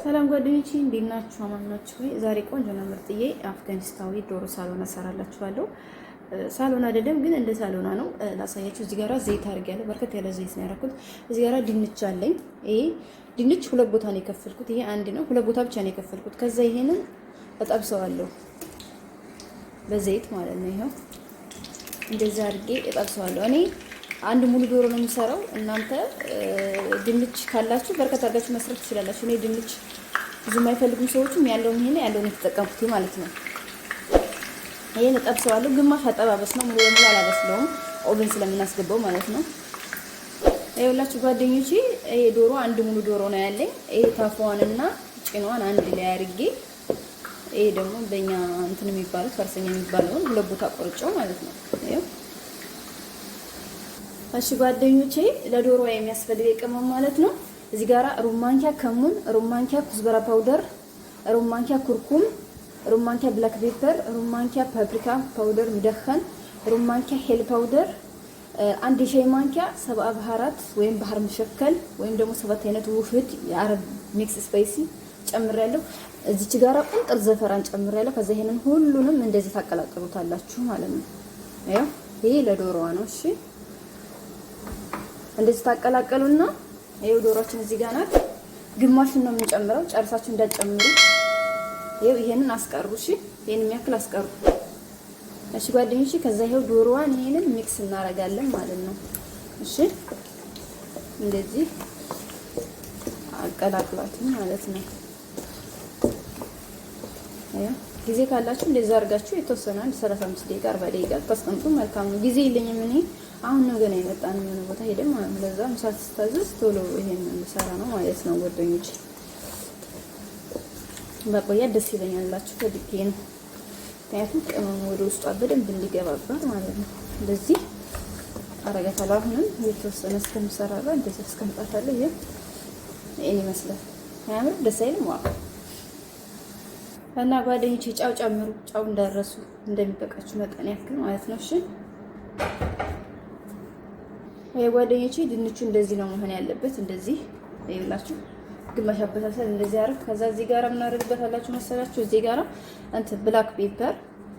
ሰላም ጓደኞቼ እንዴት ናችሁ? አማን ናችሁ? ዛሬ ቆንጆ ነው ምርጥዬ አፍጋኒስታዊ ዶሮ ሳሎና ሰራላችኋለሁ። ሳሎና አይደለም ግን እንደ ሳሎና ነው ላሳያችሁ። እዚህ ጋራ ዘይት አድርጌያለሁ። በርከት ያለ ዘይት ነው ያደረኩት። እዚህ ጋራ ድንች አለኝ። ይሄ ድንች ሁለት ቦታ ነው የከፈልኩት። ይሄ አንድ ነው፣ ሁለት ቦታ ብቻ ነው የከፈልኩት። ከዛ ይሄንን እጠብሰዋለሁ በዘይት ማለት ነው። ይሄው እንደዛ አድርጌ እጠብሰዋለሁ። እኔ አንድ ሙሉ ዶሮ ነው የምሰራው። እናንተ ድንች ካላችሁ በርከት አድርጋችሁ መስራት ትችላላችሁ። እኔ ድንች ብዙ የማይፈልጉም ሰዎችም ያለውን ያለውን የተጠቀምኩት ማለት ነው። ይሄን እጠብሰዋለሁ። ግማሽ አጠባበስ ነው፣ ሙሉ በሙሉ አላበስለውም፣ ኦቨን ስለምናስገባው ማለት ነው። ይኸውላችሁ ጓደኞቼ ይሄ ዶሮ አንድ ሙሉ ዶሮ ነው ያለኝ። ይሄ ታፏንና ጭኗን አንድ ላይ አድርጌ ይሄ ደግሞ በእኛ እንትን የሚባለው ፈርሰኛ የሚባለውን ሁለት ቦታ ቆርጬው ማለት ነው። ይሄው እሺ ጓደኞቼ ለዶሮ የሚያስፈልገው ቅመም ማለት ነው። እዚህ ጋራ ሩብ ማንኪያ ከሙን፣ ሩብ ማንኪያ ኩዝበራ ፓውደር፣ ሩብ ማንኪያ ኩርኩም፣ ሩብ ማንኪያ ብላክ ፔፐር፣ ሩብ ማንኪያ ፓፕሪካ ፓውደር ምደኸን፣ ሩብ ማንኪያ ሄል ፓውደር፣ አንድ ሻይ ማንኪያ ሰብአ ባህራት ወይም ባህር መሸከል ወይም ደግሞ ሰባት አይነት ውህድ የአረብ ሚክስ ስፓይሲ ጨምሬያለሁ። እዚች ጋራ ቁንጥር ዘፈራን ጨምሬያለሁ። ከዛ ይሄንን ሁሉንም እንደዚህ ታቀላቅሉታላችሁ ማለት ነው። ይሄ ለዶሮዋ ነው። እሺ እንደዚህ ታቀላቀሉና ይሄው ዶሮችን እዚህ ጋር ናት። ግማሹን ነው የምንጨምረው፣ ጨርሳችሁ እንዳትጨምሩ። ይሄንን አስቀሩ። እሺ ይሄንን የሚያክል አስቀሩ። እሺ ጓደኞቼ ከዛ ይሄው ዶሮዋን ይሄንን ሚክስ እናደርጋለን ማለት ነው። እሺ እንደዚህ አቀላቅሏት ማለት ነው። ጊዜ ካላችሁ እንደዛ አድርጋችሁ የተወሰነ 35 ደቂቃ 40 ደቂቃ ታስቀምጡ መልካም ነው። ጊዜ የለኝም እኔ አሁን ነው ገና የመጣን ምን ቦታ ሄደን ማለት ነው። ለዛ ምሳ ስታዘዝ ቶሎ ይሄን እንሰራ ነው ማለት ነው ጓደኞቼ። በቆያ ደስ ይለኛላችሁ ከድቄ ነው። ምክንያቱም ቅመሙ ወደ ውስጧ በደንብ እንዲገባባት ማለት ነው። እንደዚህ አረጋታለሁ። አሁንም የተወሰነ እስከምሰራራ እንደዚህ አስቀምጣታለሁ። ይሄን ይመስላል። ያምር ደስ አይልም? ዋው! እና ጓደኞቼ ጫው ጨምሩ። ጫው እንዳረሱ እንደሚበቃችሁ መጠን ያክል ማለት ነው። እሺ ጓደኞቼ ድንቹ እንደዚህ ነው መሆን ያለበት። እንደዚህ ይኸውላችሁ ግማሽ አበሳሰል እንደዚህ አረግ። ከዛ እዚህ ጋራ ምን አደርግበታላችሁ መሰላችሁ? እዚህ ጋራ እንትን ብላክ ፔፐር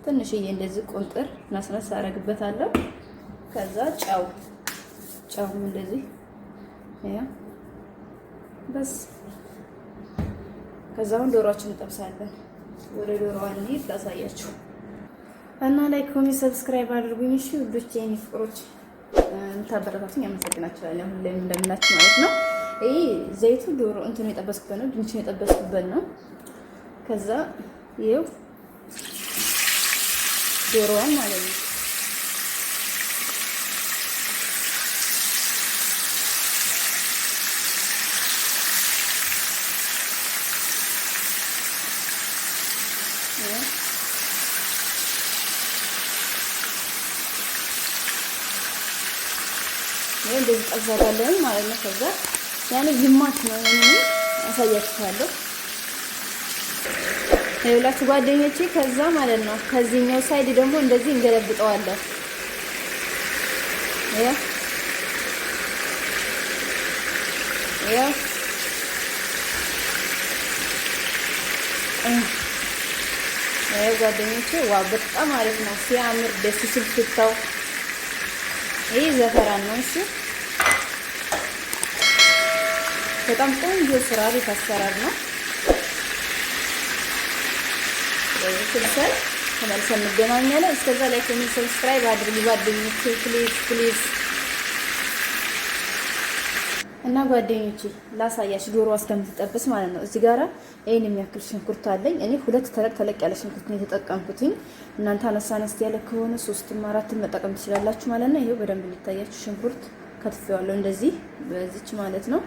ትንሽዬ እንደዚህ ቁንጥር ናስነስ አደርግበታለሁ። ከዛ ጫው እንደዚህ በስ። ከዛውን ዶሮአችንን እንጠብሳለን። ወደ ዶሮዋ እንሂድ ላሳያችሁ እና ላይክ፣ ኮሜንት፣ ሰብስክራይብ አድርጉኝ። እሺ ውዶቼ የኔ ፍቅሮች የምታበረታቱኝ አመሰግናችኋለሁ። ሁሌም እንደምላችሁ ማለት ነው። ይሄ ዘይቱ ዶሮ እንትን የጠበስኩበት ነው፣ ድንቹን የጠበስኩበት ነው። ከዛ ይሄው ዶሮዋን ማለት ነው እንደዚህ ጠብሳታለን ማለት ነው። ከዛ ያኔ ግማሽ ነው ምንም አሳያችኋለሁ። ይኸውላችሁ ጓደኞቼ ከዛ ማለት ነው ከዚህኛው ሳይድ ደግሞ እንደዚህ እንገለብጠዋለን። ጓደኞቼ ዋው በጣም አሪፍ ነው። ሲያምር ደስ ሲል ሽታው። ይሄ ዘፈራን ነው። እሺ በጣም ቆንጆ ስራ ቤት አሰራር ነው። ስለዚህ ተመልሰን እንገናኛለን። እስከዛ ላይ ኮሜንት ሰብስክራይብ አድርጉ ጓደኞቼ ፕሊዝ። እና ጓደኞቼ ላሳያችሁ ዶሮ እስከምትጠብስ ማለት ነው። እዚህ ጋራ ይሄን የሚያክል ሽንኩርት አለኝ እኔ። ሁለት ተለቅ ያለ ሽንኩርት ነው የተጠቀምኩትኝ። እናንተ አነስ ያለ ከሆነ 3ም 4ም መጠቀም ትችላላችሁ ማለት ነው። ይሄው በደንብ ሊታያችሁ ሽንኩርት ከትፌዋለሁ እንደዚህ በዚች ማለት ነው።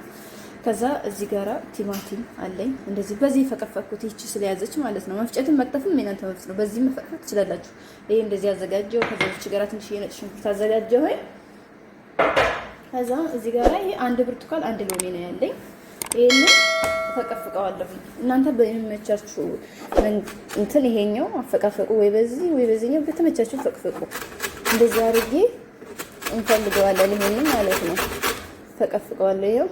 ከዛ እዚህ ጋራ ቲማቲም አለኝ እንደዚህ በዚህ ፈቀፈቅኩት ይቺ ስለያዘች ማለት ነው። መፍጨትም መክተፍም የእናንተ መብት ነው። በዚህ መፈቅፈቅ ትችላላችሁ። ይሄ እንደዚህ አዘጋጀው። ከዛ እቺ ጋራ ትንሽ የነጭ ሽንኩርት አዘጋጀው። ከዛ እዚህ ጋራ ይሄ አንድ ብርቱካን አንድ ሎሚ ነው ያለኝ። ይሄንን ፈቀፍቀዋለሁ። እናንተ በሚመቻችሁ እንትን ይሄኛው አፈቃፈቁ ወይ በዚህኛው በተመቻችሁ ፈቅፈቁ። እንደዚህ አድርጌ እንፈልገዋለን። ይሄንን ማለት ነው ፈቀፍቀዋለሁ። ይሄው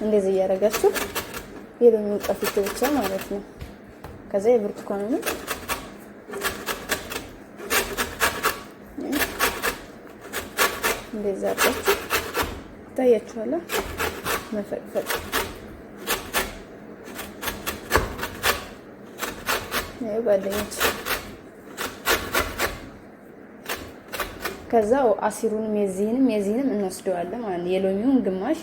እንደዚህ እያደረጋችሁ የሎሚውን ቀፊት ብቻ ማለት ነው። ከዛ የብርቱካኑንም እንደዛ አድርጋችሁ ታያችኋል። መፈቅፈቅ ነው ጓደኞች። ከዛ አሲሩንም የዚህንም እንወስደዋለን ማለት ነው። የሎሚውን ግማሽ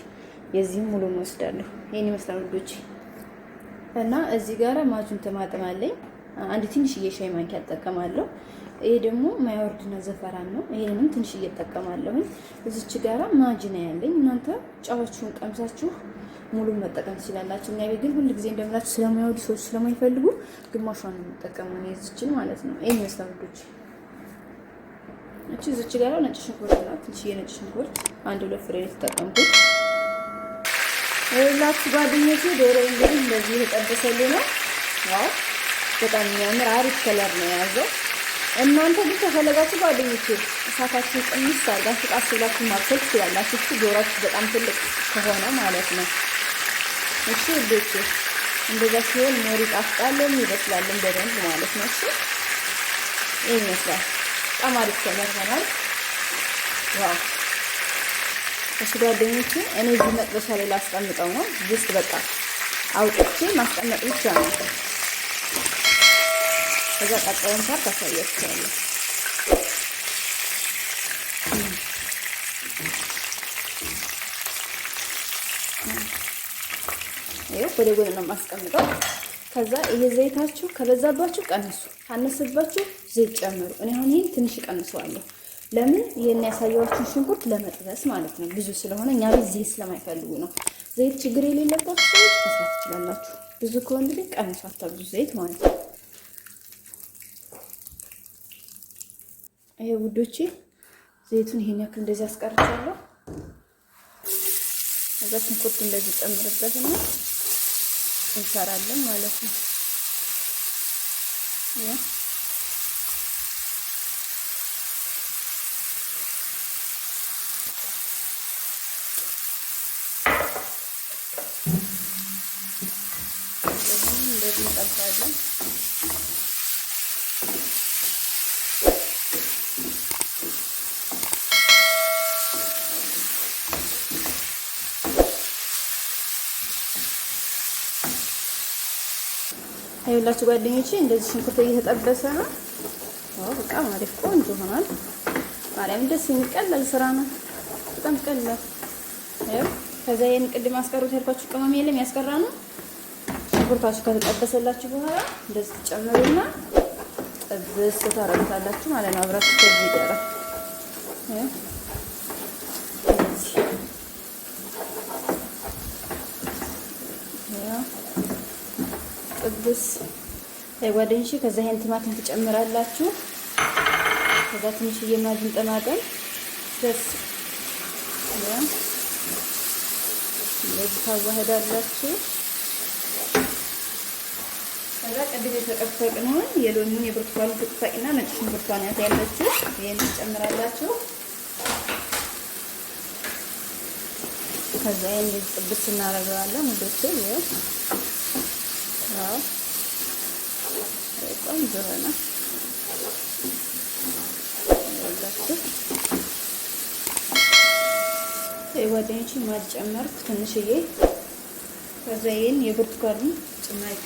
የዚህም ሙሉ እንወስዳለሁ። ይሄን ይመስላል ልጆች። እና እዚህ ጋር ማጁን ተማጥም አለኝ። አንድ ትንሽዬ ሻይ ማንኪያ እጠቀማለሁ። ይሄ ደግሞ ማያወርድና ዘፈራን ነው። ይሄንንም ትንሽዬ እጠቀማለሁ። እዚች ጋራ ማጅ ነው ያለኝ። እናንተ ጫዋችሁን ቀምሳችሁ ሙሉ መጠቀም ትችላላችሁ። እኛ ቤት ግን ሁሉ ጊዜ እንደምላችሁ ስለማይወዱ ሰዎች ስለማይፈልጉ ግማሿን ነው የምጠቀመው ነው የዚችን ማለት ነው። ይሄን ይመስላል ልጆች። እቺ እዚች ጋራ ነጭ ሽንኩርት ናት። ትንሽዬ ነጭ ሽንኩርት አንድ ሁለት ፍሬ የተጠቀምኩት። ሁላችሁ ጓደኞቼ ዶሮ እንግዲህ እንደዚህ የተጠበሰልኝ ነው። ዋው በጣም የሚያምር አሪፍ ከለር ነው የያዘው። እናንተ ግን ከፈለጋችሁ ጓደኞቼ እሳታችሁን ቅንስ አድርጋችሁ ቃስ ብላችሁ ማብሰል ትችላላችሁ። እሱ ዶሮአችሁ በጣም ትልቅ ከሆነ ማለት ነው። እሺ ውዶቼ እንደዛ ሲሆን ሞሪ ጣፍጣለን ይበስላልን በደንብ ማለት ነው። እሺ ይሄን ይመስላል። በጣም አሪፍ ከለር ሆኗል። ዋው እሺ ጓደኞቼ እኔ እዚህ መጥበሻ ላይ ላስቀምጠው ነው። ጅስት በቃ አውጥቼ ማስቀመጥ ብቻ ነው። ከዛ ቀጣዩን ፓርት አሳያችኋለሁ። ይሄው ወደ ጎን ነው የማስቀምጠው። ከዛ ይሄ ዘይታችሁ ከበዛባችሁ ቀንሱ፣ ካነሰባችሁ ዘይት ጨምሩ። እኔ አሁን ይሄን ትንሽ ቀንሰዋለሁ። ለምን ይሄን ያሳየዋችሁ ሽንኩርት ለመጥበስ ማለት ነው። ብዙ ስለሆነ እኛ ቤት ዘይት ስለማይፈልጉ ነው። ዘይት ችግር የሌለባችሁ ሰዎች መስራት ትችላላችሁ። ብዙ ከሆነ ግን ቀንሱ፣ አታብዙ ዘይት ማለት ነው። ይሄ ውዶቼ ዘይቱን ይሄን ያክል እንደዚህ አስቀርቻለሁ። ከዛ ሽንኩርት እንደዚህ ጨምርበትና እንሰራለን ማለት ነው። እንደዚህ እንጠብሳለን። አይላችሁ ጓደኞቼ እንደዚህ ሽንኩርት እየተጠበሰ ነው። ዋው በጣም አሪፍ ቆንጆ ሆኗል። ማርያም ደስ የሚቀለል ስራ ነው። በጣም ቀላል። አይው ከዛ ይሄን ቅድም አስቀሩት ያልኳችሁ ቅመም የለም ያስቀራ ነው። ሽንኩርታችሁ ከተጠበሰላችሁ በኋላ እንደዚህ ትጨምሩና ጥብስ ታረጋላችሁ ማለት ነው። አብራችሁ ከዚህ ጋር አይው ጥብስ ጓደኞቼ። ከዛ ይሄን ቲማቲም ትጨምራላችሁ። ከዛ ትንሽዬ ማጅን ጠማጠም ደስ እንደዚህ ታዋህዳላችሁ። ከዛ ቅድም የተቀፈቅነውን የሎሚውን የብርቱካኑን ፍቅፋቂና ነጭ ሽንኩርቷን ያለችው ይሄን ትጨምራላችሁ። ከዛ ይሄን ጥብስ እናደርጋለን ወደሱ ይሄ ቆንጆ ሆነ። ጓደኞቼ ማር ጨመርኩ ትንሽዬ። ከዛ ይሄን የብርቱካኑን ጭማቂ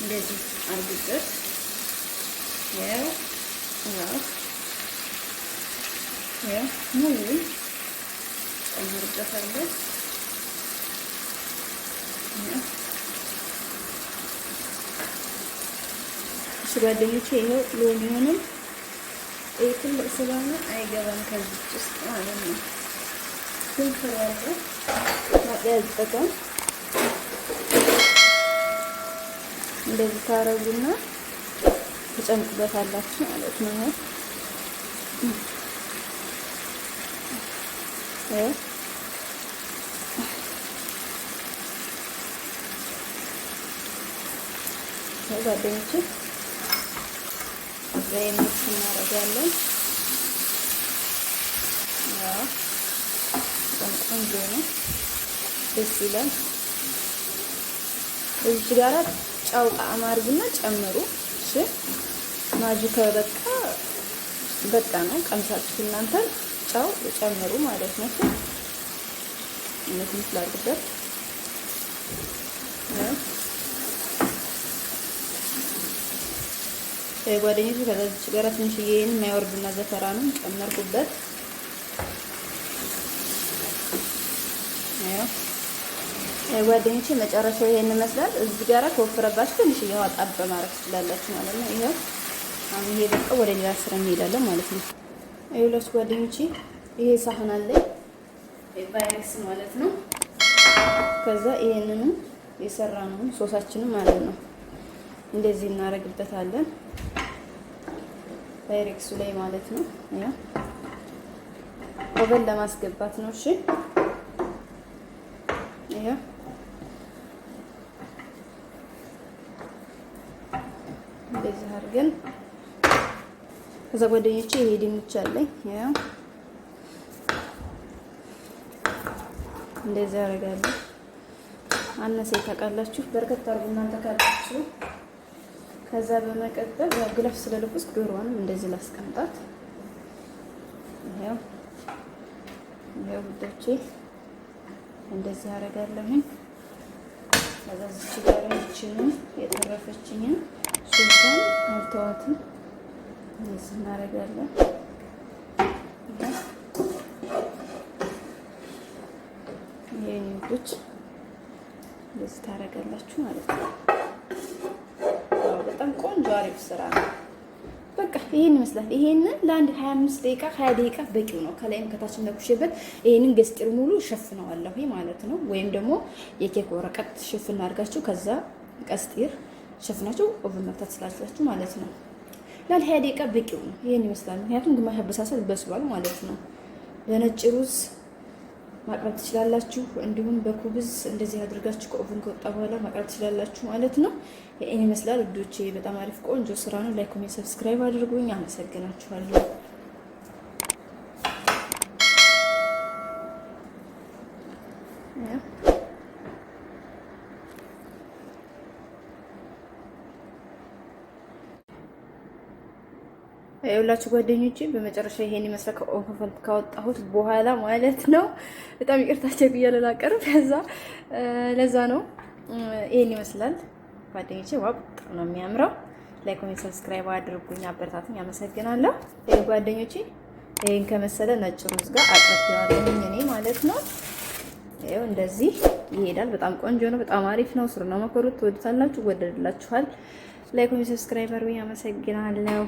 እንደዚህ አድርጉበት። ያው ሙሉ ጨምርበታለሁ። እሺ ጓደኞቼ ይሄው ሎሚውንም ትልቅ ስለሆነ አይገባም ከዚህ ውስጥ ማለት ነው። ግን ፈራለ ማጥያዝበታል። እንደዚህ ታረጉና ተጨምቁበታላችሁ ማለት ነው። ጓደኞቼ ዘይት እናደርጋለን። ያው ቆንጆ ነው። ደስ ይላል። እዚህ ጋር ጨው ጣዕም አድርጉና ጨምሩ። እሺ ማጂ በቃ ነው። ቀምሳችሁ እናንተ ጨው ጨምሩ ማለት ነው። እነዚህ ስላልኩበት ጓደኞቹ ከዛች ጋር ትንሽዬ የማይወርድና ዘፈራኑን ጨመርኩበት። ጓደኞቼ መጨረሻው ይሄን ይመስላል። እዚህ ጋር ከወፈረባችሁ ትንሽዬ ውሃ ጣብ ማድረግ ትችላላችሁ ማለት ነው። ይሄው አሁን ይሄ በቃ ወደ ሌላ ስራ እንሄዳለን ማለት ነው። አይውላችሁ ጓደኞቼ ይሄ ሳህን አለኝ ባይረክስ ማለት ነው። ከዛ ይሄንን የሰራነውን ሶሳችንን ማለት ነው እንደዚህ እናደርግበታለን ባይረክሱ ላይ ማለት ነው። ያው ኦቨን ለማስገባት ነው። እሺ ያው እንደዚህ አድርገን ከዛ ጓደኞቼ ይሄ ድንች አለኝ ያው እንደዚህ አደርጋለሁ። አነሰ ታውቃላችሁ፣ በርከት አድርጉ እናንተ ካላችሁ። ከዛ በመቀጠል ያው ግላፍ ስለለበስኩ ዶሮዋንም እንደዚህ ላስቀምጣት። ይሄው ውዶቼ እንደዚህ አደርጋለሁኝ። ከዛ እዚህ ጋር ይችላል የተረፈችኝን ሶሷን አልተዋትም እንደዚህ እናደርጋለን። ይሄን ውዶች እንደዚህ ታደርጋላችሁ ማለት ነው። በጣም ቆንጆ አሪፍ ስራ ነው። በቃ ይሄን ይመስላል። ይሄንን ለአንድ 25 ደቂቃ 20 ደቂቃ በቂው ነው። ከላይም ከታችም ለኩሽበት ይሄንን ገስጥሩ ሙሉ ሸፍነዋለሁ ማለት ነው። ወይም ደግሞ የኬክ ወረቀት ሸፍና አድርጋችሁ ከዛ ቀስጢር ሸፍናችሁ ኦቨን መክተት ስላላችሁ ማለት ነው። ለአንድ 20 ደቂቃ በቂው ነው። ይሄን ይመስላል። ምክንያቱም ግማሽ አበሳሰል በስሏል ማለት ነው። ለነጭ ሩዝ ማቅረብ ትችላላችሁ። እንዲሁም በኩብዝ እንደዚህ አድርጋችሁ ከኦቨን ከወጣ በኋላ ማቅረብ ትችላላችሁ ማለት ነው። ይሄን ይመስላል ውዶቼ። በጣም አሪፍ ቆንጆ ስራ ነው። ላይክ፣ ኮሜንት፣ ሰብስክራይብ አድርጉኝ። አመሰግናችኋለሁ። ሁላችሁ ጓደኞቼ በመጨረሻ ይሄን ይመስላል ከኦቨን ካወጣሁት በኋላ ማለት ነው። በጣም ይቅርታችሁ ብያለሁ ላቀርብ ለዛ ነው። ይሄን ይመስላል ጓደኞቼ። ዋው በጣም ነው የሚያምረው። ላይክ፣ ኮሜንት፣ ሰብስክራይብ አድርጉኝ፣ አበረታቱኝ። አመሰግናለሁ ጓደኞቼ። ይሄን ከመሰለ ነጭ ሩዝ ጋር አቅርቤዋለሁ እኔ ማለት ነው። ይሄው እንደዚህ ይሄዳል። በጣም ቆንጆ ነው። በጣም አሪፍ ነው። ስሩ ነው መከሩት። ትወዱታላችሁ፣ ወደድላችኋል። ላይክ፣ ኮሜንት፣ ሰብስክራይብ አድርጉኝ። አመሰግናለሁ።